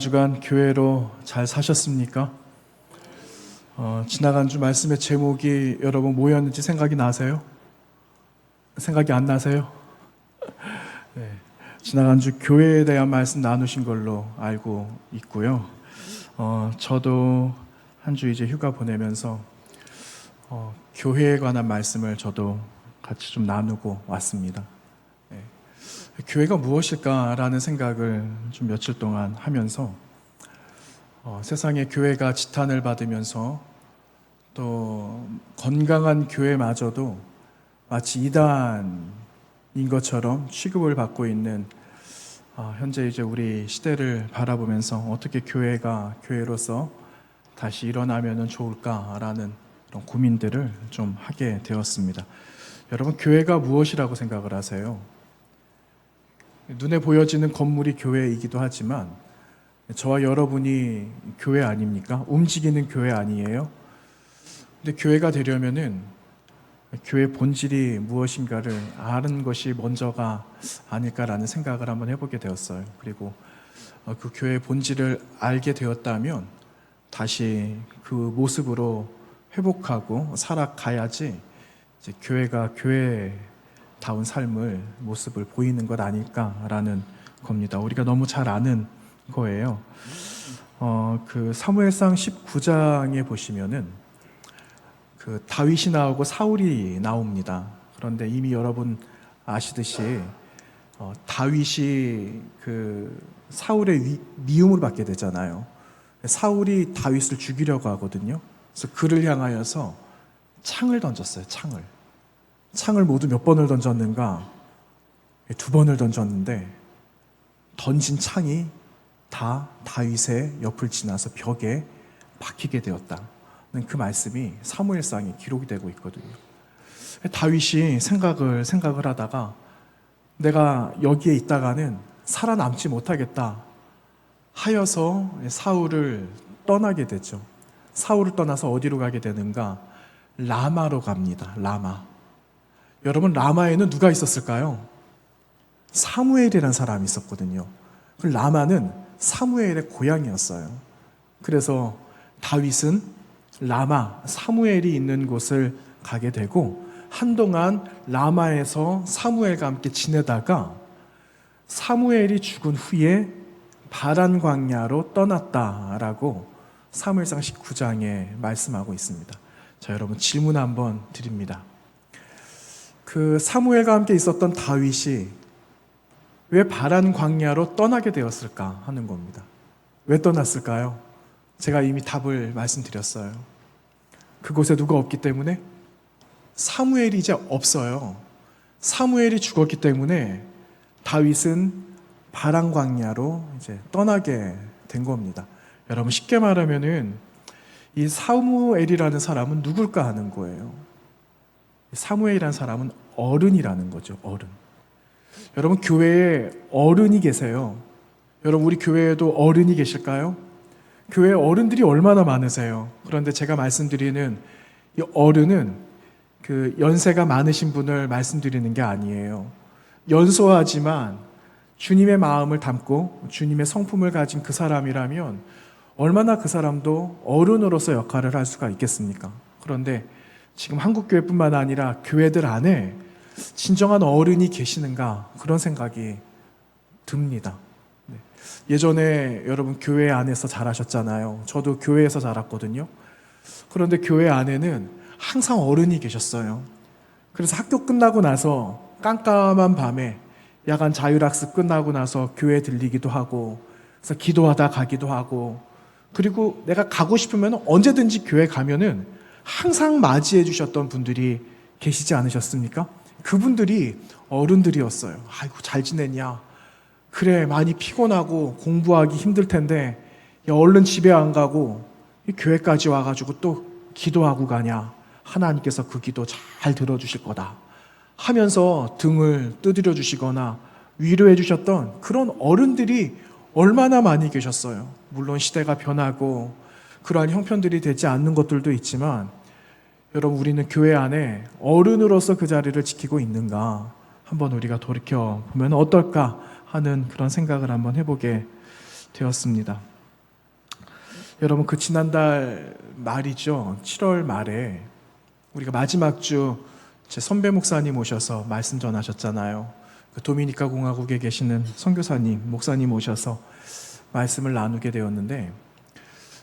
주간 교회로 잘 사셨습니까? 지나간 주 말씀의 제목이 여러분 뭐였는지 생각이 나세요? 생각이 안 나세요? 네. 지나간 주 교회에 대한 말씀 나누신 걸로 알고 있고요. 저도 한 주 이제 휴가 보내면서 교회에 관한 말씀을 저도 같이 좀 나누고 왔습니다. 네. 교회가 무엇일까라는 생각을 좀 며칠 동안 하면서 세상의 교회가 지탄을 받으면서 또 건강한 교회마저도 마치 이단인 것처럼 취급을 받고 있는 현재 이제 우리 시대를 바라보면서 어떻게 교회가 교회로서 다시 일어나면 좋을까라는 그런 고민들을 좀 하게 되었습니다. 여러분, 교회가 무엇이라고 생각을 하세요? 눈에 보여지는 건물이 교회이기도 하지만 저와 여러분이 교회 아닙니까? 움직이는 교회 아니에요? 근데 교회가 되려면은 교회 본질이 무엇인가를 아는 것이 먼저가 아닐까라는 생각을 한번 해보게 되었어요. 그리고 그 교회의 본질을 알게 되었다면 다시 그 모습으로 회복하고 살아가야지 이제 교회가 교회다운 삶을 모습을 보이는 것 아닐까라는 겁니다. 우리가 너무 잘 아는 거예요. 그 사무엘상 19장에 보시면은 그 다윗이 나오고 사울이 나옵니다. 그런데 이미 여러분 아시듯이 다윗이 그 사울의 미움을 받게 되잖아요. 사울이 다윗을 죽이려고 하거든요. 그래서 그를 향하여서 창을 던졌어요. 창을 모두 몇 번을 던졌는가? 2번을 던졌는데 던진 창이 다 다윗의 옆을 지나서 벽에 박히게 되었다는 그 말씀이 사무엘상에 기록이 되고 있거든요. 다윗이 생각을 하다가 내가 여기에 있다가는 살아남지 못하겠다 하여서 사울을 떠나게 되죠. 사울을 떠나서 어디로 가게 되는가? 라마로 갑니다. 라마. 여러분, 라마에는 누가 있었을까요? 사무엘이라는 사람이 있었거든요. 그 라마는 사무엘의 고향이었어요. 그래서 다윗은 라마, 사무엘이 있는 곳을 가게 되고 한동안 라마에서 사무엘과 함께 지내다가 사무엘이 죽은 후에 바란 광야로 떠났다라고 사무엘상 19장에 말씀하고 있습니다. 자, 여러분 질문 한번 드립니다. 그 사무엘과 함께 있었던 다윗이 왜 바란 광야로 떠나게 되었을까 하는 겁니다. 왜 떠났을까요? 제가 이미 답을 말씀드렸어요. 그곳에 누가 없기 때문에? 사무엘이 이제 없어요. 사무엘이 죽었기 때문에 다윗은 바란 광야로 이제 떠나게 된 겁니다. 여러분, 쉽게 말하면은 이 사무엘이라는 사람은 누굴까 하는 거예요. 사무엘이라는 사람은 어른이라는 거죠. 어른. 여러분, 교회에 어른이 계세요. 여러분, 우리 교회에도 어른이 계실까요? 교회에 어른들이 얼마나 많으세요? 그런데 제가 말씀드리는 이 어른은 그 연세가 많으신 분을 말씀드리는 게 아니에요. 연소하지만 주님의 마음을 담고 주님의 성품을 가진 그 사람이라면 얼마나 그 사람도 어른으로서 역할을 할 수가 있겠습니까? 그런데 지금 한국교회뿐만 아니라 교회들 안에 진정한 어른이 계시는가, 그런 생각이 듭니다. 예전에 여러분 교회 안에서 자라셨잖아요. 저도 교회에서 자랐거든요. 그런데 교회 안에는 항상 어른이 계셨어요. 그래서 학교 끝나고 나서 깜깜한 밤에 야간 자율학습 끝나고 나서 교회 들리기도 하고, 그래서 기도하다 가기도 하고, 그리고 내가 가고 싶으면 언제든지 교회 가면은 항상 맞이해 주셨던 분들이 계시지 않으셨습니까? 그분들이 어른들이었어요. 아이고, 잘 지냈냐? 그래, 많이 피곤하고 공부하기 힘들 텐데 야, 얼른 집에 안 가고 교회까지 와가지고 또 기도하고 가냐? 하나님께서 그 기도 잘 들어주실 거다 하면서 등을 두드려 주시거나 위로해 주셨던 그런 어른들이 얼마나 많이 계셨어요. 물론 시대가 변하고 그러한 형편들이 되지 않는 것들도 있지만 여러분, 우리는 교회 안에 어른으로서 그 자리를 지키고 있는가 한번 우리가 돌이켜 보면 어떨까 하는 그런 생각을 한번 해보게 되었습니다. 여러분, 그 지난달 말이죠. 7월 말에 우리가 마지막 주 제 선배 목사님 오셔서 말씀 전하셨잖아요. 그 도미니카 공화국에 계시는 선교사님, 목사님 오셔서 말씀을 나누게 되었는데,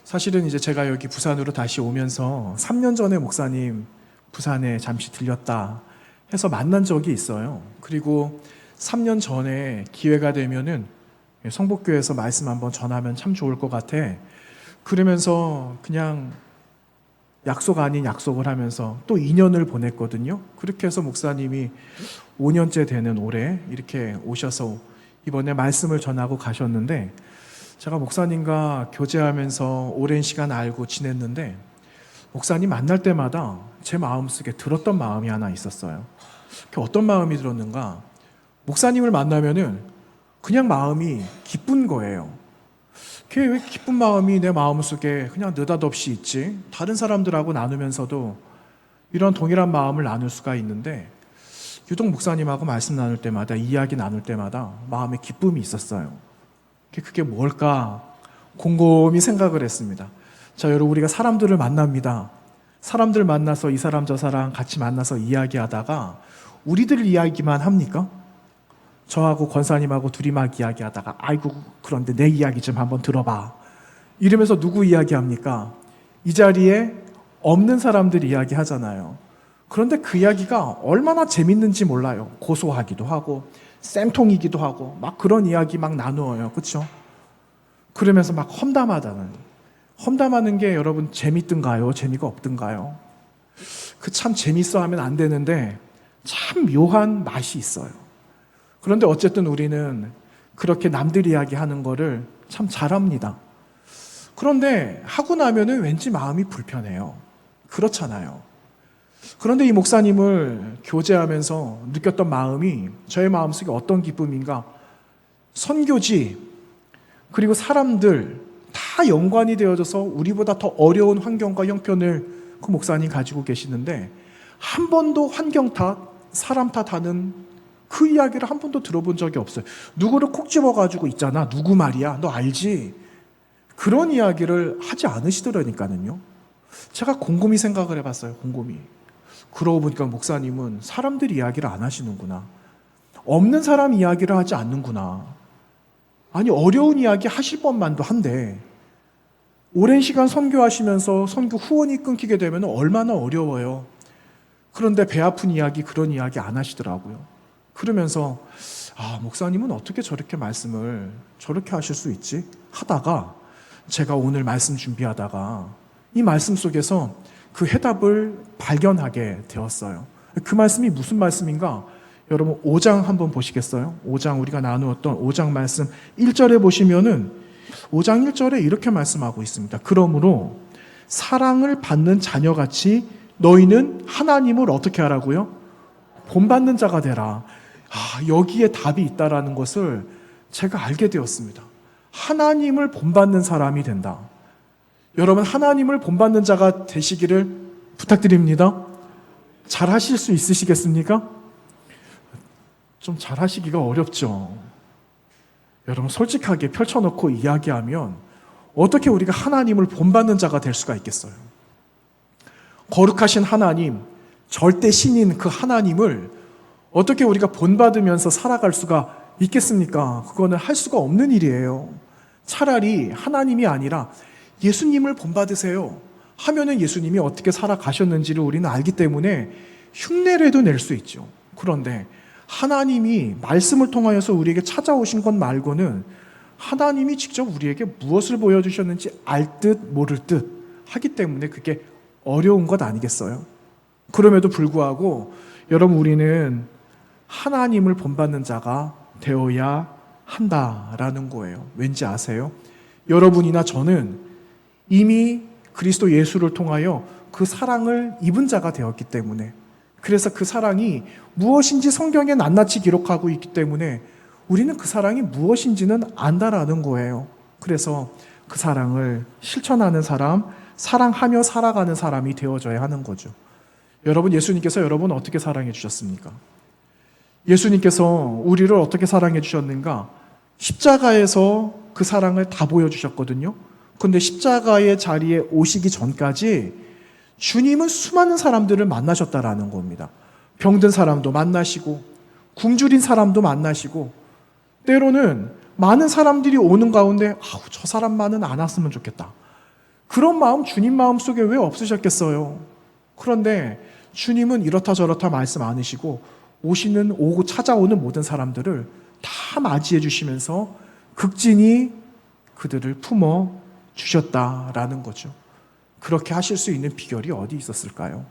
사실은 이제 제가 여기 부산으로 다시 오면서 3년 전에 목사님 부산에 잠시 들렸다 해서 만난 적이 있어요. 그리고 3년 전에 기회가 되면은 성복교회에서 말씀 한번 전하면 참 좋을 것 같아. 그러면서 그냥 약속 아닌 약속을 하면서 또 2년을 보냈거든요. 그렇게 해서 목사님이 5년째 되는 올해 이렇게 오셔서 이번에 말씀을 전하고 가셨는데, 제가 목사님과 교제하면서 오랜 시간 알고 지냈는데, 목사님 만날 때마다 제 마음속에 들었던 마음이 하나 있었어요. 그 어떤 마음이 들었는가? 목사님을 만나면은 그냥 마음이 기쁜 거예요. 그게 왜 기쁜 마음이 내 마음속에 그냥 느닷없이 있지? 다른 사람들하고 나누면서도 이런 동일한 마음을 나눌 수가 있는데, 유독 목사님하고 말씀 나눌 때마다, 이야기 나눌 때마다 마음에 기쁨이 있었어요. 그게 뭘까? 곰곰이 생각을 했습니다. 자, 여러분, 우리가 사람들을 만납니다. 사람들 만나서 이 사람 저 사람 같이 만나서 이야기하다가 우리들 이야기만 합니까? 저하고 권사님하고 둘이 막 이야기하다가 아이고 그런데 내 이야기 좀 한번 들어봐 이러면서 누구 이야기합니까? 이 자리에 없는 사람들 이야기하잖아요. 그런데 그 이야기가 얼마나 재밌는지 몰라요. 고소하기도 하고 쌤통이기도 하고 막 그런 이야기 막 나누어요. 그렇죠? 그러면서 막 험담하는 게 여러분 재밌든가요? 재미가 없든가요? 그 참 재밌어 하면 안 되는데 참 묘한 맛이 있어요. 그런데 어쨌든 우리는 그렇게 남들 이야기하는 거를 참 잘합니다. 그런데 하고 나면은 왠지 마음이 불편해요. 그렇잖아요. 그런데 이 목사님을 교제하면서 느꼈던 마음이 저의 마음속에 어떤 기쁨인가? 선교지 그리고 사람들 다 연관이 되어져서 우리보다 더 어려운 환경과 형편을 그 목사님 가지고 계시는데 한 번도 환경 탓, 사람 탓하는 그 이야기를 한 번도 들어본 적이 없어요. 누구를 콕 집어가지고 있잖아. 누구 말이야. 너 알지? 그런 이야기를 하지 않으시더라니까요. 제가 곰곰이 생각을 해봤어요. 곰곰이. 그러고 보니까 목사님은 사람들 이야기를 안 하시는구나. 없는 사람 이야기를 하지 않는구나. 아니 어려운 이야기 하실 법만도 한데 오랜 시간 선교하시면서 선교 후원이 끊기게 되면 얼마나 어려워요. 그런데 배 아픈 이야기 그런 이야기 안 하시더라고요. 그러면서 목사님은 어떻게 저렇게 말씀을 저렇게 하실 수 있지? 하다가 제가 오늘 말씀 준비하다가 이 말씀 속에서 그 해답을 발견하게 되었어요. 그 말씀이 무슨 말씀인가? 여러분 5장 한번 보시겠어요? 5장 우리가 나누었던 5장 말씀 1절에 보시면은 5장 1절에 이렇게 말씀하고 있습니다. 그러므로 사랑을 받는 자녀같이 너희는 하나님을 어떻게 하라고요? 본받는 자가 되라. 여기에 답이 있다라는 것을 제가 알게 되었습니다. 하나님을 본받는 사람이 된다. 여러분 하나님을 본받는 자가 되시기를 부탁드립니다. 잘 하실 수 있으시겠습니까? 좀 잘 하시기가 어렵죠. 여러분 솔직하게 펼쳐놓고 이야기하면 어떻게 우리가 하나님을 본받는 자가 될 수가 있겠어요? 거룩하신 하나님, 절대 신인 그 하나님을 어떻게 우리가 본받으면서 살아갈 수가 있겠습니까? 그거는 할 수가 없는 일이에요. 차라리 하나님이 아니라 예수님을 본받으세요 하면은 예수님이 어떻게 살아가셨는지를 우리는 알기 때문에 흉내라도 낼 수 있죠. 그런데 하나님이 말씀을 통하여서 우리에게 찾아오신 것 말고는 하나님이 직접 우리에게 무엇을 보여주셨는지 알 듯 모를 듯 하기 때문에 그게 어려운 것 아니겠어요? 그럼에도 불구하고 여러분 우리는 하나님을 본받는 자가 되어야 한다라는 거예요. 왠지 아세요? 여러분이나 저는 이미 그리스도 예수를 통하여 그 사랑을 입은 자가 되었기 때문에, 그래서 그 사랑이 무엇인지 성경에 낱낱이 기록하고 있기 때문에 우리는 그 사랑이 무엇인지는 안다라는 거예요. 그래서 그 사랑을 실천하는 사람, 사랑하며 살아가는 사람이 되어져야 하는 거죠. 여러분, 예수님께서 여러분 어떻게 사랑해 주셨습니까? 예수님께서 우리를 어떻게 사랑해 주셨는가? 십자가에서 그 사랑을 다 보여주셨거든요. 그런데 십자가의 자리에 오시기 전까지 주님은 수많은 사람들을 만나셨다라는 겁니다. 병든 사람도 만나시고 굶주린 사람도 만나시고 때로는 많은 사람들이 오는 가운데 저 사람만은 안 왔으면 좋겠다. 그런 마음 주님 마음속에 왜 없으셨겠어요? 그런데 주님은 이렇다 저렇다 말씀 안 하시고 오고 찾아오는 모든 사람들을 다 맞이해 주시면서 극진히 그들을 품어 주셨다라는 거죠. 그렇게 하실 수 있는 비결이 어디 있었을까요?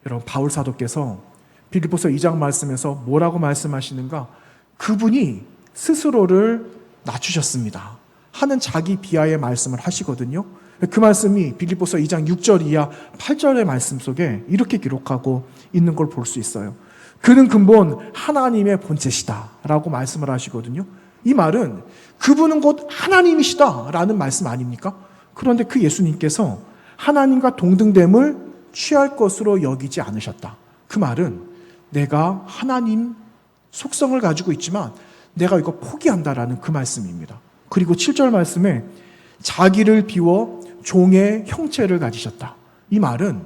여러분, 바울 사도께서 빌립보서 2장 말씀에서 뭐라고 말씀하시는가? 그분이 스스로를 낮추셨습니다 하는 자기 비하의 말씀을 하시거든요. 그 말씀이 빌립보서 2장 6절 이하 8절의 말씀 속에 이렇게 기록하고 있는 걸 볼 수 있어요. 그는 근본 하나님의 본체시다 라고 말씀을 하시거든요. 이 말은 그분은 곧 하나님이시다 라는 말씀 아닙니까? 그런데 그 예수님께서 하나님과 동등됨을 취할 것으로 여기지 않으셨다. 그 말은 내가 하나님 속성을 가지고 있지만 내가 이거 포기한다라는 그 말씀입니다. 그리고 7절 말씀에 자기를 비워 종의 형체를 가지셨다. 이 말은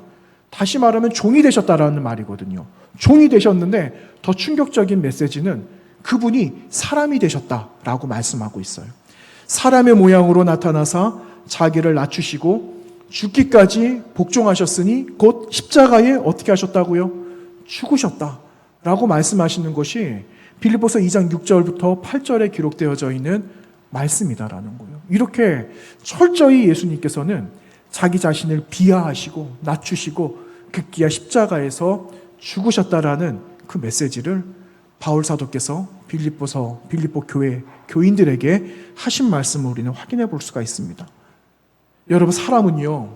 다시 말하면 종이 되셨다라는 말이거든요. 종이 되셨는데 더 충격적인 메시지는 그분이 사람이 되셨다라고 말씀하고 있어요. 사람의 모양으로 나타나사 자기를 낮추시고 죽기까지 복종하셨으니 곧 십자가에 어떻게 하셨다고요? 죽으셨다라고 말씀하시는 것이 빌립보서 2장 6절부터 8절에 기록되어져 있는 말씀이다라는 거예요. 이렇게 철저히 예수님께서는 자기 자신을 비하하시고 낮추시고 극기야 십자가에서 죽으셨다라는 그 메시지를 바울 사도께서 빌립보 교회 교인들에게 하신 말씀을 우리는 확인해 볼 수가 있습니다. 여러분, 사람은요,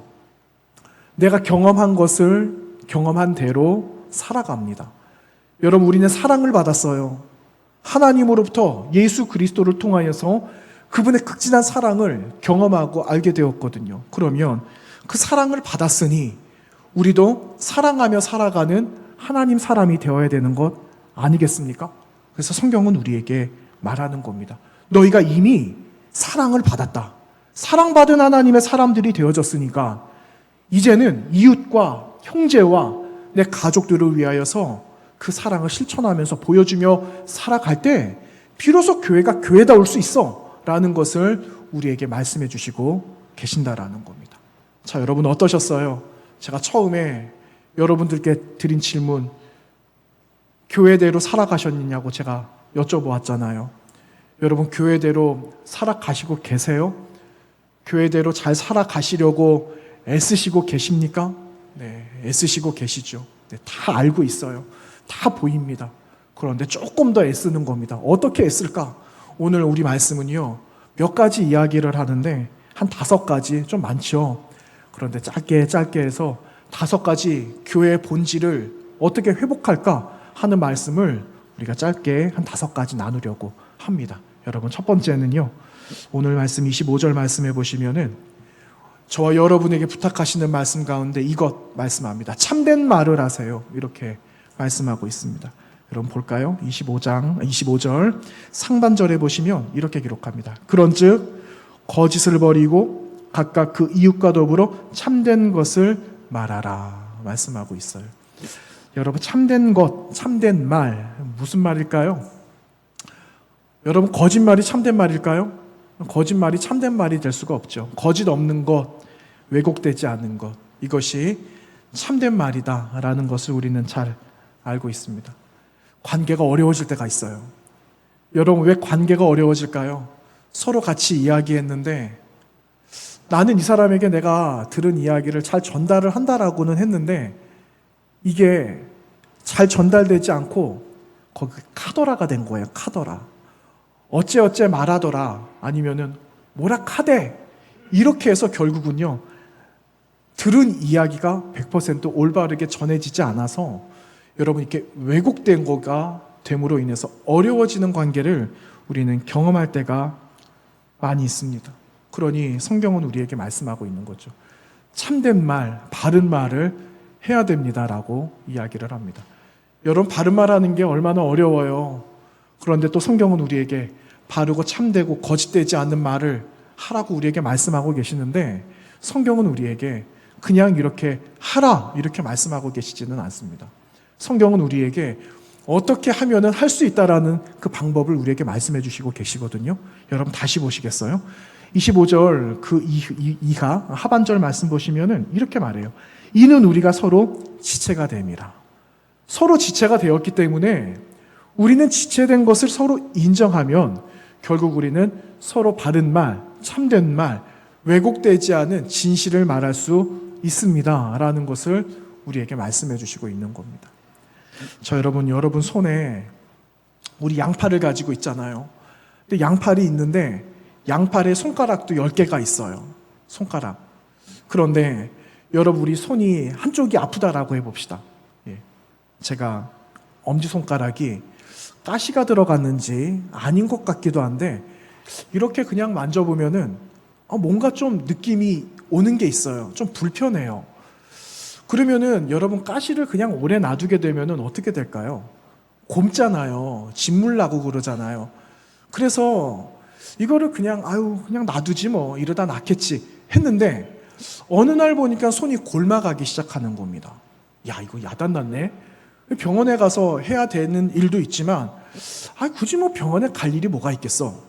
내가 경험한 것을 경험한 대로 살아갑니다. 여러분, 우리는 사랑을 받았어요. 하나님으로부터 예수 그리스도를 통하여서 그분의 극진한 사랑을 경험하고 알게 되었거든요. 그러면 그 사랑을 받았으니 우리도 사랑하며 살아가는 하나님 사람이 되어야 되는 것 아니겠습니까? 그래서 성경은 우리에게 말하는 겁니다. 너희가 이미 사랑을 받았다. 사랑받은 하나님의 사람들이 되어졌으니까 이제는 이웃과 형제와 내 가족들을 위하여서 그 사랑을 실천하면서 보여주며 살아갈 때 비로소 교회가 교회다울 수 있어 라는 것을 우리에게 말씀해 주시고 계신다라는 겁니다. 자, 여러분 어떠셨어요? 제가 처음에 여러분들께 드린 질문, 교회대로 살아가셨느냐고 제가 여쭤보았잖아요. 여러분, 교회대로 살아가시고 계세요? 교회대로 잘 살아가시려고 애쓰시고 계십니까? 네, 애쓰시고 계시죠. 네, 다 알고 있어요. 다 보입니다. 그런데 조금 더 애쓰는 겁니다. 어떻게 애쓸까? 오늘 우리 말씀은요, 몇 가지 이야기를 하는데 한 5가지, 좀 많죠. 그런데 짧게 해서 5가지 교회의 본질을 어떻게 회복할까 하는 말씀을 우리가 짧게 한 5가지 나누려고 합니다. 여러분, 첫 번째는요, 오늘 말씀 25절 말씀해 보시면은 저와 여러분에게 부탁하시는 말씀 가운데 이것 말씀합니다. 참된 말을 하세요. 이렇게 말씀하고 있습니다. 여러분 볼까요? 25절 상반절에 보시면 이렇게 기록합니다. 그런즉 거짓을 버리고 각각 그 이웃과 더불어 참된 것을 말하라 말씀하고 있어요. 여러분, 참된 것, 참된 말 무슨 말일까요? 여러분, 거짓말이 참된 말일까요? 거짓말이 참된 말이 될 수가 없죠. 거짓 없는 것, 왜곡되지 않는 것, 이것이 참된 말이다라는 것을 우리는 잘 알고 있습니다. 관계가 어려워질 때가 있어요. 여러분, 왜 관계가 어려워질까요? 서로 같이 이야기했는데 나는 이 사람에게 내가 들은 이야기를 잘 전달을 한다라고는 했는데 이게 잘 전달되지 않고 거기 카더라가 된 거예요. 카더라. 어째 말하더라, 아니면은 뭐라 카대, 이렇게 해서 결국은요, 들은 이야기가 100% 올바르게 전해지지 않아서 여러분, 이렇게 왜곡된 거가 됨으로 인해서 어려워지는 관계를 우리는 경험할 때가 많이 있습니다. 그러니 성경은 우리에게 말씀하고 있는 거죠. 참된 말, 바른 말을 해야 됩니다라고 이야기를 합니다. 여러분, 바른 말하는 게 얼마나 어려워요. 그런데 또 성경은 우리에게 바르고 참되고 거짓되지 않는 말을 하라고 우리에게 말씀하고 계시는데 성경은 우리에게 그냥 이렇게 하라 이렇게 말씀하고 계시지는 않습니다. 성경은 우리에게 어떻게 하면은 할 수 있다라는 그 방법을 우리에게 말씀해 주시고 계시거든요. 여러분 다시 보시겠어요? 25절 그 이하 하반절 말씀 보시면은 이렇게 말해요. 이는 우리가 서로 지체가 됨이라. 서로 지체가 되었기 때문에 우리는 지체된 것을 서로 인정하면 결국 우리는 서로 바른 말, 참된 말, 왜곡되지 않은 진실을 말할 수 있습니다. 라는 것을 우리에게 말씀해 주시고 있는 겁니다. 여러분 손에 우리 양팔을 가지고 있잖아요. 근데 양팔이 있는데 양팔에 손가락도 10개가 있어요. 손가락. 그런데 여러분 우리 손이 한쪽이 아프다라고 해봅시다. 제가 엄지손가락이 가시가 들어갔는지 아닌 것 같기도 한데 이렇게 그냥 만져보면은 뭔가 좀 느낌이 오는 게 있어요. 좀 불편해요. 그러면은 여러분 가시를 그냥 오래 놔두게 되면은 어떻게 될까요? 곪잖아요. 진물 나고 그러잖아요. 그래서 이거를 그냥 놔두지 뭐 이러다 낫겠지 했는데 어느 날 보니까 손이 골마가기 시작하는 겁니다. 야, 이거 야단났네. 병원에 가서 해야 되는 일도 있지만 굳이 뭐 병원에 갈 일이 뭐가 있겠어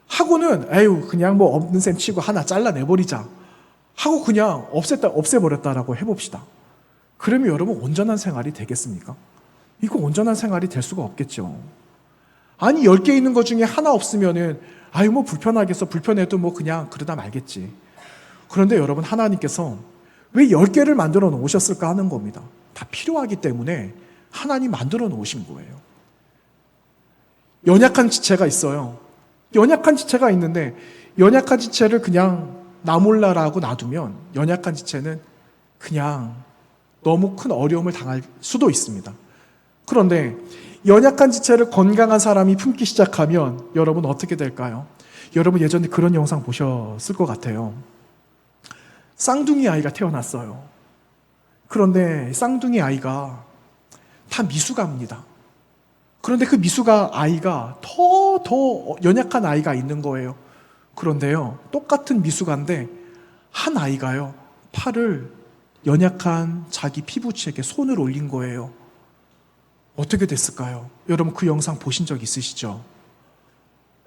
하고는 그냥 뭐 없는 셈 치고 하나 잘라내버리자 하고 그냥 없애버렸다라고 해봅시다. 그러면 여러분 온전한 생활이 되겠습니까? 이거 온전한 생활이 될 수가 없겠죠. 아니 10개 있는 것 중에 하나 없으면은 뭐 불편하겠어. 불편해도 뭐 그냥 그러다 말겠지. 그런데 여러분 하나님께서 왜 10개를 만들어 놓으셨을까 하는 겁니다. 다 필요하기 때문에 하나님 만들어 놓으신 거예요. 연약한 지체가 있어요. 연약한 지체가 있는데 연약한 지체를 그냥 나 몰라라고 놔두면 연약한 지체는 그냥 너무 큰 어려움을 당할 수도 있습니다. 그런데 연약한 지체를 건강한 사람이 품기 시작하면 여러분 어떻게 될까요? 여러분 예전에 그런 영상 보셨을 것 같아요. 쌍둥이 아이가 태어났어요. 그런데 쌍둥이 아이가 다 미숙아입니다. 그런데 그 미숙아 아이가 더 연약한 아이가 있는 거예요. 그런데요, 똑같은 미숙아인데 한 아이가요, 팔을 연약한 자기 피부치에게 손을 올린 거예요. 어떻게 됐을까요? 여러분 그 영상 보신 적 있으시죠?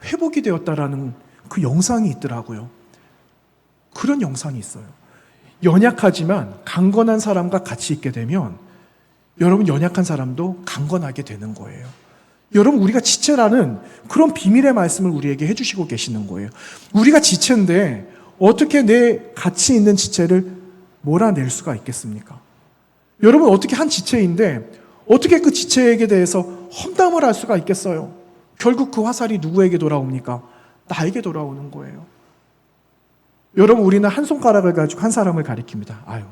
회복이 되었다라는 그 영상이 있더라고요. 그런 영상이 있어요. 연약하지만 강건한 사람과 같이 있게 되면 여러분 연약한 사람도 강건하게 되는 거예요. 여러분 우리가 지체라는 그런 비밀의 말씀을 우리에게 해주시고 계시는 거예요. 우리가 지체인데 어떻게 내 가치 있는 지체를 몰아낼 수가 있겠습니까? 여러분 어떻게 한 지체인데 어떻게 그 지체에게 대해서 험담을 할 수가 있겠어요? 결국 그 화살이 누구에게 돌아옵니까? 나에게 돌아오는 거예요. 여러분 우리는 한 손가락을 가지고 한 사람을 가리킵니다. 아유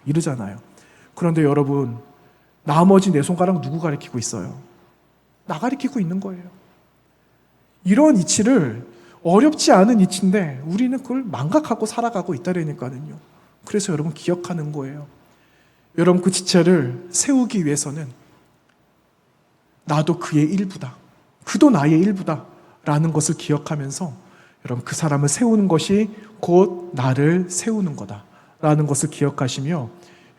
이러잖아요. 그런데 여러분 나머지 네 손가락 누구 가리키고 있어요? 나 가리키고 있는 거예요. 이런 이치를 어렵지 않은 이치인데 우리는 그걸 망각하고 살아가고 있다라니까요. 그래서 여러분 기억하는 거예요. 여러분 그 지체를 세우기 위해서는 나도 그의 일부다. 그도 나의 일부다. 라는 것을 기억하면서 여러분 그 사람을 세우는 것이 곧 나를 세우는 거다. 라는 것을 기억하시며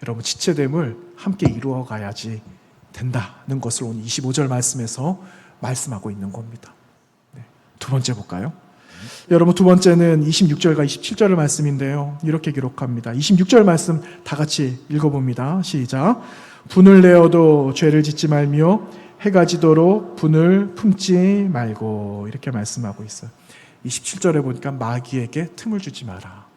여러분 지체됨을 함께 이루어 가야지 된다는 것을 오늘 25절 말씀에서 말씀하고 있는 겁니다. 두 번째 볼까요? 여러분 두 번째는 26절과 27절의 말씀인데요. 이렇게 기록합니다. 26절 말씀 다 같이 읽어봅니다. 시작. 분을 내어도 죄를 짓지 말며 해가 지도록 분을 품지 말고 이렇게 말씀하고 있어요. 27절에 보니까 마귀에게 틈을 주지 마라.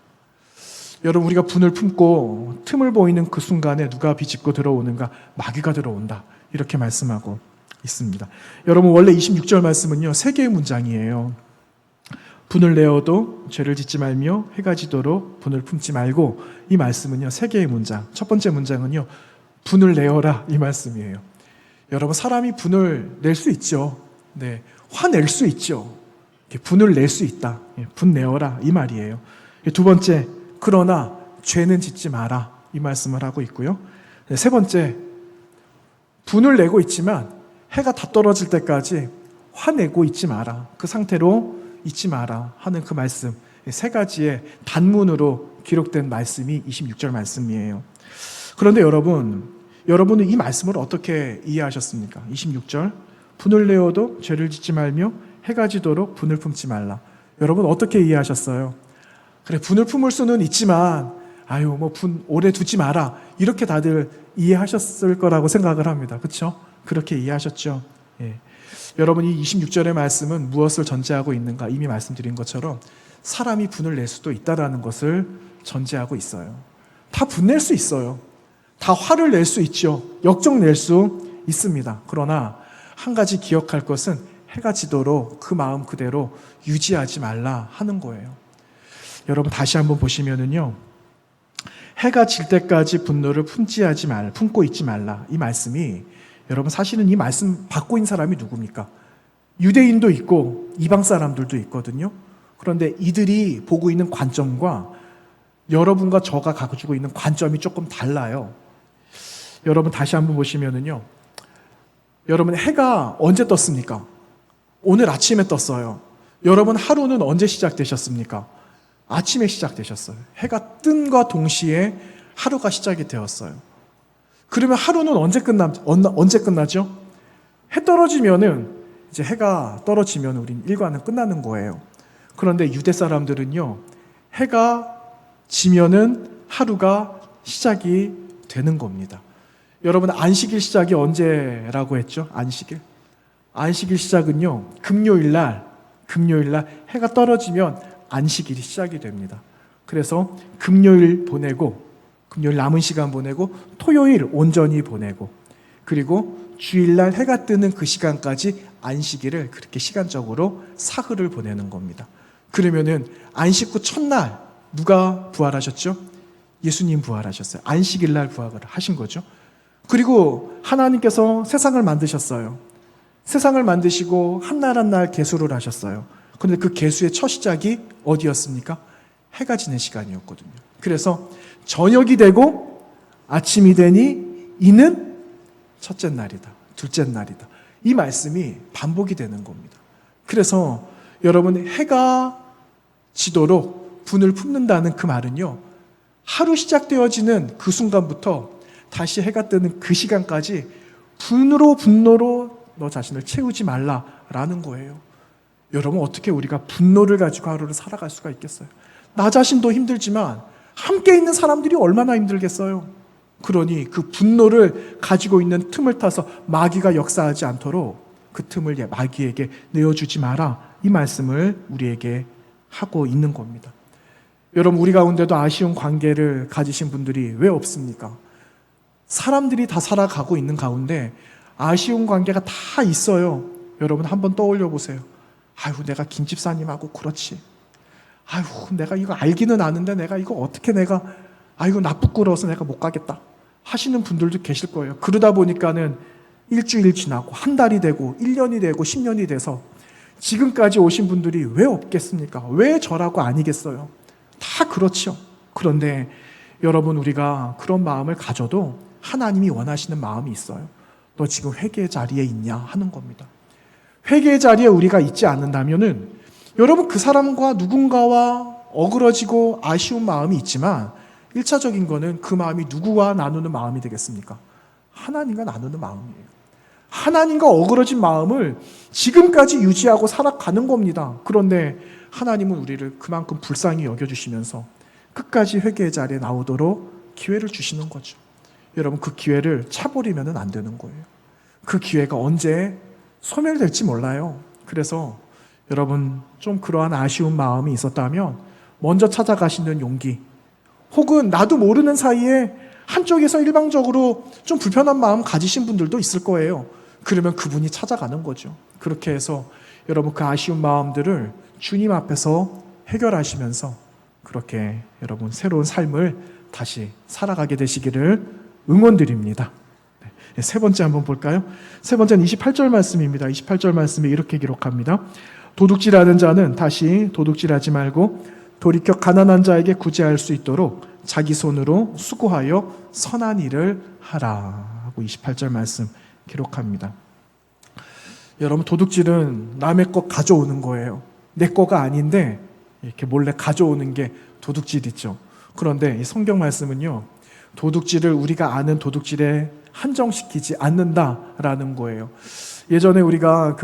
여러분 우리가 분을 품고 틈을 보이는 그 순간에 누가 비집고 들어오는가? 마귀가 들어온다. 이렇게 말씀하고 있습니다. 여러분 원래 26절 말씀은요 3개의 문장이에요. 분을 내어도 죄를 짓지 말며 해가 지도록 분을 품지 말고, 이 말씀은요 3개의 문장. 첫 번째 문장은요 분을 내어라 이 말씀이에요. 여러분 사람이 분을 낼 수 있죠. 네, 화낼 수 있죠. 분을 낼 수 있다. 분 내어라 이 말이에요. 두 번째, 그러나 죄는 짓지 마라 이 말씀을 하고 있고요. 세 번째, 분을 내고 있지만 해가 다 떨어질 때까지 화내고 있지 마라. 그 상태로 잊지 마라 하는 그 말씀, 세 가지의 단문으로 기록된 말씀이 26절 말씀이에요. 그런데 여러분은 이 말씀을 어떻게 이해하셨습니까? 26절, 분을 내어도 죄를 짓지 말며 해가 지도록 분을 품지 말라. 여러분 어떻게 이해하셨어요? 그래, 분을 품을 수는 있지만 분 오래 두지 마라, 이렇게 다들 이해하셨을 거라고 생각을 합니다. 그렇죠? 그렇게 이해하셨죠? 예. 여러분, 이 26절의 말씀은 무엇을 전제하고 있는가? 이미 말씀드린 것처럼 사람이 분을 낼 수도 있다라는 것을 전제하고 있어요. 다 분낼 수 있어요. 다 화를 낼 수 있죠. 역정 낼 수 있습니다. 그러나 한 가지 기억할 것은 해가 지도록 그 마음 그대로 유지하지 말라 하는 거예요. 여러분 다시 한번 보시면은요, 해가 질 때까지 분노를 품고 있지 말라, 이 말씀이, 여러분 사실은 이 말씀 받고 있는 사람이 누굽니까? 유대인도 있고 이방 사람들도 있거든요. 그런데 이들이 보고 있는 관점과 여러분과 저가 가지고 있는 관점이 조금 달라요. 여러분 다시 한번 보시면은요, 여러분 해가 언제 떴습니까? 오늘 아침에 떴어요. 여러분 하루는 언제 시작되셨습니까? 아침에 시작되셨어요. 해가 뜬과 동시에 하루가 시작이 되었어요. 그러면 하루는 언제 끝나죠? 해 떨어지면은, 이제 해가 떨어지면 우린 일과는 끝나는 거예요. 그런데 유대 사람들은요, 해가 지면은 하루가 시작이 되는 겁니다. 여러분 안식일 시작이 언제라고 했죠? 안식일 시작은요, 금요일 날 해가 떨어지면 안식일이 시작이 됩니다. 그래서 금요일 남은 시간 보내고, 토요일 온전히 보내고, 그리고 주일날 해가 뜨는 그 시간까지 안식일을 그렇게 시간적으로 사흘을 보내는 겁니다. 그러면은 안식 후 첫날 누가 부활하셨죠? 예수님 부활하셨어요. 안식일날 부활을 하신 거죠. 그리고 하나님께서 세상을 만드셨어요. 세상을 만드시고 한 날 한 날 계수를 하셨어요. 그런데 그 계수의 첫 시작이 어디였습니까? 해가 지는 시간이었거든요. 그래서 저녁이 되고 아침이 되니 이는 첫째 날이다, 둘째 날이다, 이 말씀이 반복이 되는 겁니다. 그래서 여러분, 해가 지도록 분을 품는다는 그 말은요, 하루 시작되어지는 그 순간부터 다시 해가 뜨는 그 시간까지 분노로 너 자신을 채우지 말라라는 거예요. 여러분, 어떻게 우리가 분노를 가지고 하루를 살아갈 수가 있겠어요? 나 자신도 힘들지만 함께 있는 사람들이 얼마나 힘들겠어요? 그러니 그 분노를 가지고 있는 틈을 타서 마귀가 역사하지 않도록 그 틈을 마귀에게 내어주지 마라, 이 말씀을 우리에게 하고 있는 겁니다. 여러분, 우리 가운데도 아쉬운 관계를 가지신 분들이 왜 없습니까? 사람들이 다 살아가고 있는 가운데 아쉬운 관계가 다 있어요. 여러분 한번 떠올려 보세요. 내가 김집사님하고 그렇지. 내가 이거 알기는 아는데 나 부끄러워서 내가 못 가겠다 하시는 분들도 계실 거예요. 그러다 보니까는 일주일 지나고 한 달이 되고 1년이 되고 10년이 돼서 지금까지 오신 분들이 왜 없겠습니까? 왜 저라고 아니겠어요? 다 그렇죠. 그런데 여러분, 우리가 그런 마음을 가져도 하나님이 원하시는 마음이 있어요. 너 지금 회개의 자리에 있냐 하는 겁니다. 회개의 자리에 우리가 있지 않는다면은, 여러분 그 사람과 누군가와 어그러지고 아쉬운 마음이 있지만 1차적인 거는 그 마음이 누구와 나누는 마음이 되겠습니까? 하나님과 나누는 마음이에요. 하나님과 어그러진 마음을 지금까지 유지하고 살아가는 겁니다. 그런데 하나님은 우리를 그만큼 불쌍히 여겨주시면서 끝까지 회개의 자리에 나오도록 기회를 주시는 거죠. 여러분, 그 기회를 차버리면 안 되는 거예요. 그 기회가 언제 소멸될지 몰라요. 그래서 여러분, 좀 그러한 아쉬운 마음이 있었다면 먼저 찾아가시는 용기, 혹은 나도 모르는 사이에 한쪽에서 일방적으로 좀 불편한 마음 가지신 분들도 있을 거예요. 그러면 그분이 찾아가는 거죠. 그렇게 해서 여러분, 그 아쉬운 마음들을 주님 앞에서 해결하시면서 그렇게 여러분 새로운 삶을 다시 살아가게 되시기를 응원드립니다. 세 번째 한번 볼까요? 세 번째는 28절 말씀입니다. 28절 말씀에 이렇게 기록합니다. 도둑질하는 자는 다시 도둑질하지 말고 돌이켜 가난한 자에게 구제할 수 있도록 자기 손으로 수고하여 선한 일을 하라 하고 28절 말씀 기록합니다. 여러분, 도둑질은 남의 것 가져오는 거예요. 내 거가 아닌데 이렇게 몰래 가져오는 게 도둑질 있죠. 그런데 이 성경 말씀은요, 도둑질을 우리가 아는 도둑질에 한정시키지 않는다라는 거예요. 예전에 우리가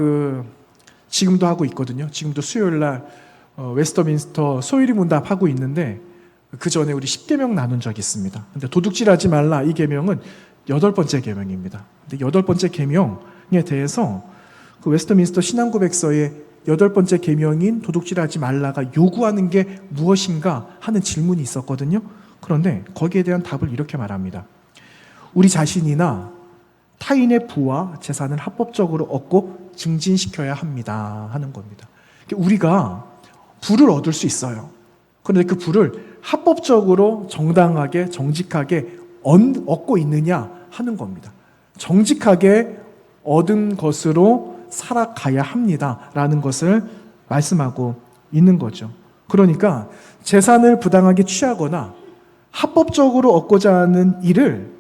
지금도 하고 있거든요. 지금도 수요일 날 웨스터민스터 소위리 문답 하고 있는데, 그 전에 우리 10계명 나눈 적이 있습니다. 근데 도둑질하지 말라, 이 계명은 8번째 계명입니다. 근데 8번째 계명에 대해서 그 웨스터민스터 신앙고백서의 8번째 계명인 도둑질하지 말라가 요구하는 게 무엇인가 하는 질문이 있었거든요. 그런데 거기에 대한 답을 이렇게 말합니다. 우리 자신이나 타인의 부와 재산을 합법적으로 얻고 증진시켜야 합니다 하는 겁니다. 우리가 부를 얻을 수 있어요. 그런데 그 부를 합법적으로 정당하게 정직하게 얻고 있느냐 하는 겁니다. 정직하게 얻은 것으로 살아가야 합니다라는 것을 말씀하고 있는 거죠. 그러니까 재산을 부당하게 취하거나 합법적으로 얻고자 하는 일을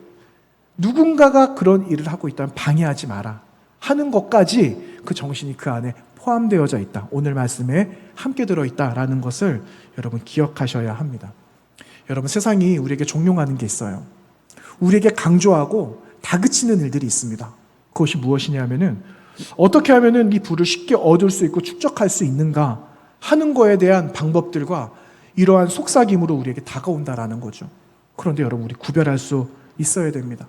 누군가가 그런 일을 하고 있다면 방해하지 마라 하는 것까지 그 정신이 그 안에 포함되어져 있다. 오늘 말씀에 함께 들어있다라는 것을 여러분 기억하셔야 합니다. 여러분, 세상이 우리에게 종용하는 게 있어요. 우리에게 강조하고 다그치는 일들이 있습니다. 그것이 무엇이냐면은 어떻게 하면은 이 부를 쉽게 얻을 수 있고 축적할 수 있는가 하는 거에 대한 방법들과 이러한 속삭임으로 우리에게 다가온다라는 거죠. 그런데 여러분, 우리 구별할 수 있어야 됩니다.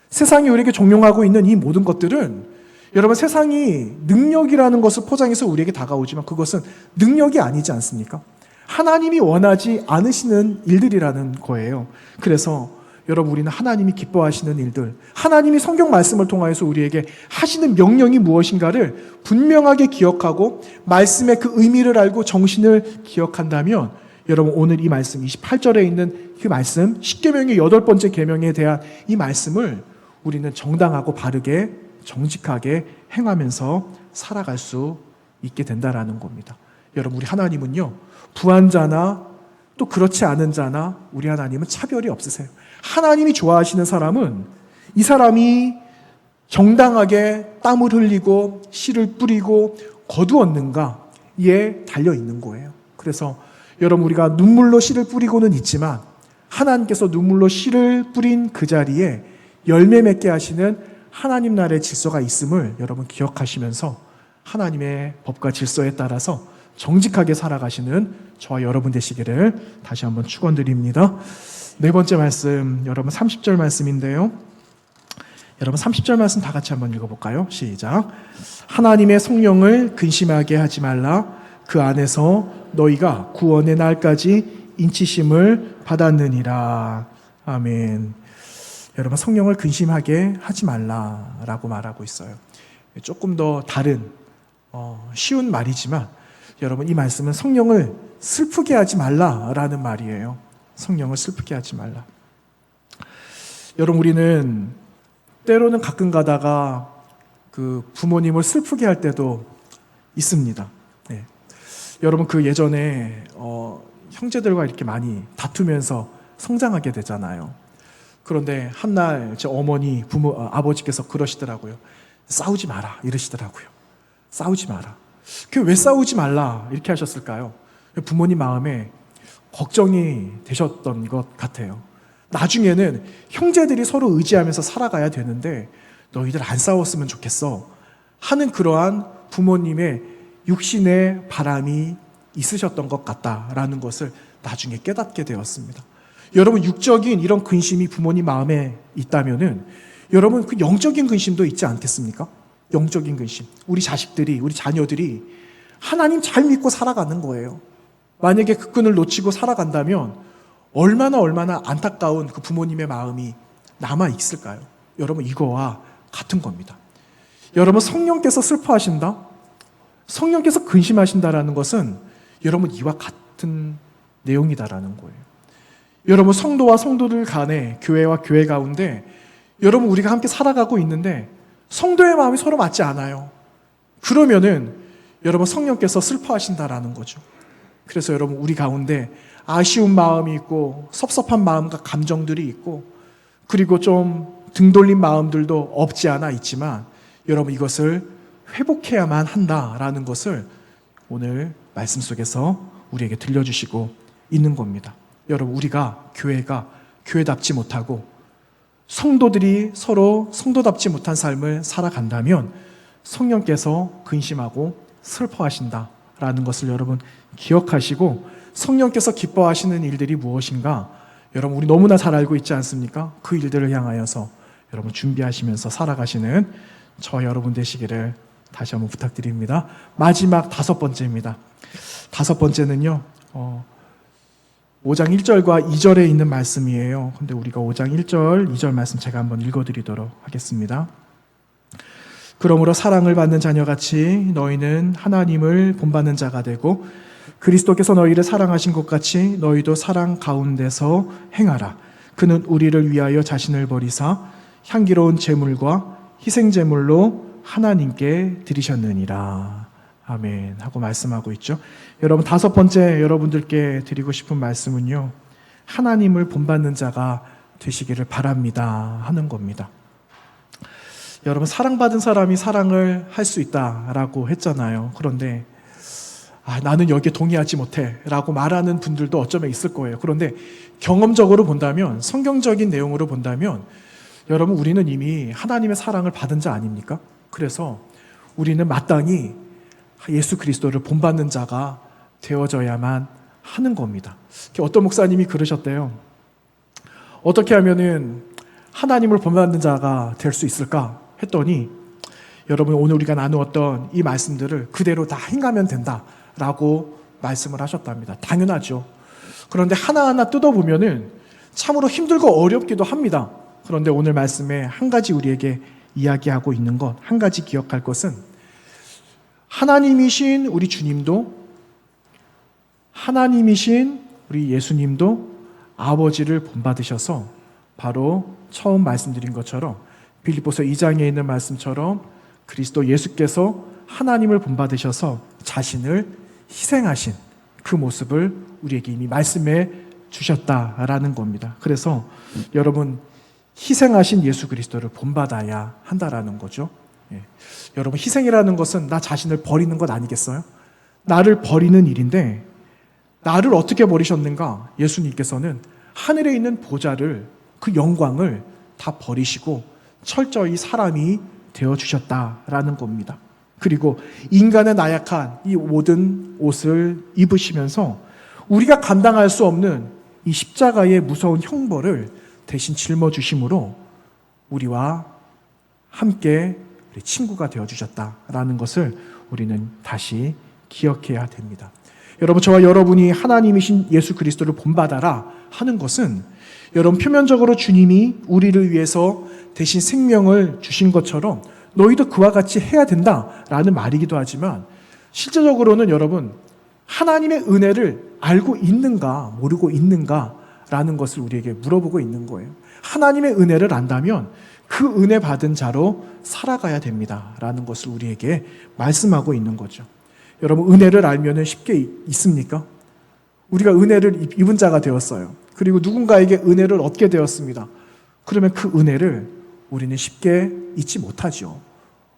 세상이 우리에게 종용하고 있는 이 모든 것들은 여러분, 세상이 능력이라는 것을 포장해서 우리에게 다가오지만 그것은 능력이 아니지 않습니까? 하나님이 원하지 않으시는 일들이라는 거예요. 그래서 여러분, 우리는 하나님이 기뻐하시는 일들, 하나님이 성경 말씀을 통하여서 우리에게 하시는 명령이 무엇인가를 분명하게 기억하고 말씀의 그 의미를 알고 정신을 기억한다면 여러분, 오늘 이 말씀 28절에 있는 그 말씀, 10계명의 8번째 계명에 대한 이 말씀을 우리는 정당하고 바르게 정직하게 행하면서 살아갈 수 있게 된다라는 겁니다. 여러분, 우리 하나님은요, 부한 자나 또 그렇지 않은 자나 우리 하나님은 차별이 없으세요. 하나님이 좋아하시는 사람은 이 사람이 정당하게 땀을 흘리고 씨를 뿌리고 거두었는가에 달려 있는 거예요. 그래서 여러분, 우리가 눈물로 씨를 뿌리고는 있지만 하나님께서 눈물로 씨를 뿌린 그 자리에 열매 맺게 하시는 하나님 나라의 질서가 있음을 여러분 기억하시면서 하나님의 법과 질서에 따라서 정직하게 살아가시는 저와 여러분 되시기를 다시 한번 축원드립니다. 네 번째 말씀, 여러분 30절 말씀인데요. 여러분 30절 말씀 다 같이 한번 읽어볼까요? 시작. 하나님의 성령을 근심하게 하지 말라. 그 안에서 너희가 구원의 날까지 인치심을 받았느니라. 아멘. 여러분, 성령을 근심하게 하지 말라라고 말하고 있어요. 조금 더 다른 쉬운 말이지만 여러분, 이 말씀은 성령을 슬프게 하지 말라라는 말이에요. 성령을 슬프게 하지 말라. 여러분, 우리는 때로는 가끔 가다가 그 부모님을 슬프게 할 때도 있습니다. 네. 여러분, 그 예전에 형제들과 이렇게 많이 다투면서 성장하게 되잖아요. 그런데 한날 제 어머니, 아버지께서 그러시더라고요. 싸우지 마라 이러시더라고요. 싸우지 마라. 그 왜 싸우지 말라 이렇게 하셨을까요? 부모님 마음에 걱정이 되셨던 것 같아요. 나중에는 형제들이 서로 의지하면서 살아가야 되는데 너희들 안 싸웠으면 좋겠어 하는 그러한 부모님의 육신의 바람이 있으셨던 것 같다라는 것을 나중에 깨닫게 되었습니다. 여러분, 육적인 이런 근심이 부모님 마음에 있다면은 여러분, 그 영적인 근심도 있지 않겠습니까? 영적인 근심. 우리 자식들이, 우리 자녀들이 하나님 잘 믿고 살아가는 거예요. 만약에 그 끈을 놓치고 살아간다면 얼마나 안타까운 그 부모님의 마음이 남아 있을까요? 여러분, 이거와 같은 겁니다. 여러분, 성령께서 슬퍼하신다? 성령께서 근심하신다라는 것은 여러분, 이와 같은 내용이다라는 거예요. 여러분, 성도와 성도들 간에, 교회와 교회 가운데 여러분, 우리가 함께 살아가고 있는데 성도의 마음이 서로 맞지 않아요. 그러면은 여러분, 성령께서 슬퍼하신다라는 거죠. 그래서 여러분, 우리 가운데 아쉬운 마음이 있고 섭섭한 마음과 감정들이 있고 그리고 좀 등 돌린 마음들도 없지 않아 있지만 여러분, 이것을 회복해야만 한다라는 것을 오늘 말씀 속에서 우리에게 들려주시고 있는 겁니다. 여러분, 우리가 교회가 교회답지 못하고 성도들이 서로 성도답지 못한 삶을 살아간다면 성령께서 근심하고 슬퍼하신다라는 것을 여러분 기억하시고, 성령께서 기뻐하시는 일들이 무엇인가 여러분 우리 너무나 잘 알고 있지 않습니까? 그 일들을 향하여서 여러분 준비하시면서 살아가시는 저 여러분 되시기를 다시 한번 부탁드립니다. 마지막 5번째입니다. 5번째는요 5장 1절과 2절에 있는 말씀이에요. 근데 우리가 5장 1절, 2절 말씀 제가 한번 읽어드리도록 하겠습니다. 그러므로 사랑을 받는 자녀같이 너희는 하나님을 본받는 자가 되고 그리스도께서 너희를 사랑하신 것 같이 너희도 사랑 가운데서 행하라. 그는 우리를 위하여 자신을 버리사 향기로운 제물과 희생제물로 하나님께 드리셨느니라. 아멘 하고 말씀하고 있죠. 여러분, 5번째 여러분들께 드리고 싶은 말씀은요, 하나님을 본받는 자가 되시기를 바랍니다 하는 겁니다. 여러분, 사랑받은 사람이 사랑을 할 수 있다라고 했잖아요. 그런데 나는 여기에 동의하지 못해 라고 말하는 분들도 어쩌면 있을 거예요. 그런데 경험적으로 본다면, 성경적인 내용으로 본다면 여러분, 우리는 이미 하나님의 사랑을 받은 자 아닙니까? 그래서 우리는 마땅히 예수 그리스도를 본받는 자가 되어져야만 하는 겁니다. 어떤 목사님이 그러셨대요. 어떻게 하면은 하나님을 본받는 자가 될 수 있을까 했더니, 여러분, 오늘 우리가 나누었던 이 말씀들을 그대로 다 행하면 된다라고 말씀을 하셨답니다. 당연하죠. 그런데 하나하나 뜯어보면은 참으로 힘들고 어렵기도 합니다. 그런데 오늘 말씀에 한 가지 우리에게 이야기하고 있는 것, 한 가지 기억할 것은, 하나님이신 우리 주님도, 하나님이신 우리 예수님도 아버지를 본받으셔서 바로 처음 말씀드린 것처럼 빌립보서 2장에 있는 말씀처럼 그리스도 예수께서 하나님을 본받으셔서 자신을 희생하신 그 모습을 우리에게 이미 말씀해 주셨다라는 겁니다. 그래서 여러분, 희생하신 예수 그리스도를 본받아야 한다라는 거죠. 여러분, 희생이라는 것은 나 자신을 버리는 것 아니겠어요? 나를 버리는 일인데, 나를 어떻게 버리셨는가? 예수님께서는 하늘에 있는 보좌를, 그 영광을 다 버리시고 철저히 사람이 되어주셨다라는 겁니다. 그리고 인간의 나약한 이 모든 옷을 입으시면서 우리가 감당할 수 없는 이 십자가의 무서운 형벌을 대신 짊어주심으로 우리와 함께 우리 친구가 되어주셨다라는 것을 우리는 다시 기억해야 됩니다. 여러분, 저와 여러분이 하나님이신 예수 그리스도를 본받아라 하는 것은, 여러분, 표면적으로 주님이 우리를 위해서 대신 생명을 주신 것처럼 너희도 그와 같이 해야 된다라는 말이기도 하지만, 실제적으로는 여러분, 하나님의 은혜를 알고 있는가 모르고 있는가라는 것을 우리에게 물어보고 있는 거예요. 하나님의 은혜를 안다면 그 은혜 받은 자로 살아가야 됩니다라는 것을 우리에게 말씀하고 있는 거죠. 여러분, 은혜를 알면 쉽게 있습니까? 우리가 은혜를 입은 자가 되었어요. 그리고 누군가에게 은혜를 얻게 되었습니다. 그러면 그 은혜를 우리는 쉽게 잊지 못하죠.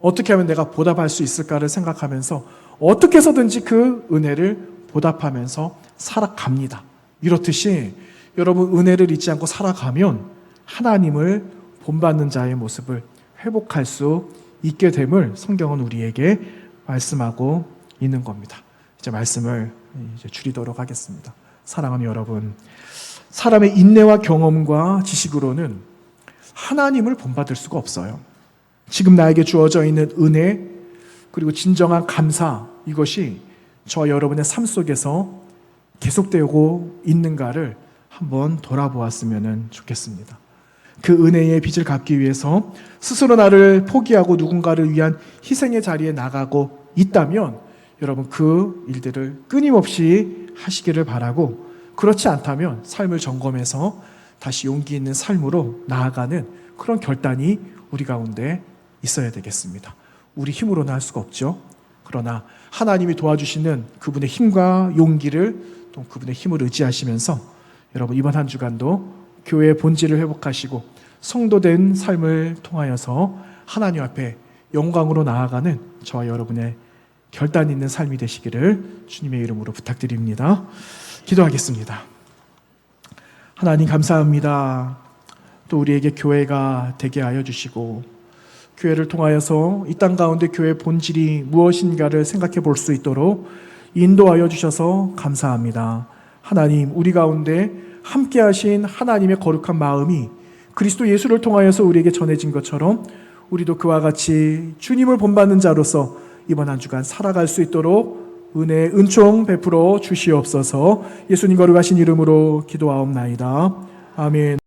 어떻게 하면 내가 보답할 수 있을까를 생각하면서 어떻게 해서든지 그 은혜를 보답하면서 살아갑니다. 이렇듯이 여러분, 은혜를 잊지 않고 살아가면 하나님을 본받는 자의 모습을 회복할 수 있게 됨을 성경은 우리에게 말씀하고 있는 겁니다. 이제 말씀을 줄이도록 하겠습니다. 사랑하는 여러분, 사람의 인내와 경험과 지식으로는 하나님을 본받을 수가 없어요. 지금 나에게 주어져 있는 은혜, 그리고 진정한 감사, 이것이 저와 여러분의 삶 속에서 계속되고 있는가를 한번 돌아보았으면 좋겠습니다. 그 은혜의 빚을 갚기 위해서 스스로 나를 포기하고 누군가를 위한 희생의 자리에 나가고 있다면 여러분, 그 일들을 끊임없이 하시기를 바라고, 그렇지 않다면 삶을 점검해서 다시 용기 있는 삶으로 나아가는 그런 결단이 우리 가운데 있어야 되겠습니다. 우리 힘으로는 할 수가 없죠. 그러나 하나님이 도와주시는 그분의 힘과 용기를, 또 그분의 힘을 의지하시면서 여러분, 이번 한 주간도 교회의 본질을 회복하시고 성도된 삶을 통하여서 하나님 앞에 영광으로 나아가는 저와 여러분의 결단 있는 삶이 되시기를 주님의 이름으로 부탁드립니다. 기도하겠습니다. 하나님 감사합니다. 또 우리에게 교회가 되게 하여 주시고 교회를 통하여서 이 땅 가운데 교회의 본질이 무엇인가를 생각해 볼 수 있도록 인도하여 주셔서 감사합니다. 하나님, 우리 가운데 함께 하신 하나님의 거룩한 마음이 그리스도 예수를 통하여서 우리에게 전해진 것처럼 우리도 그와 같이 주님을 본받는 자로서 이번 한 주간 살아갈 수 있도록 은혜, 은총 베풀어 주시옵소서. 예수님 거룩하신 이름으로 기도하옵나이다. 아멘.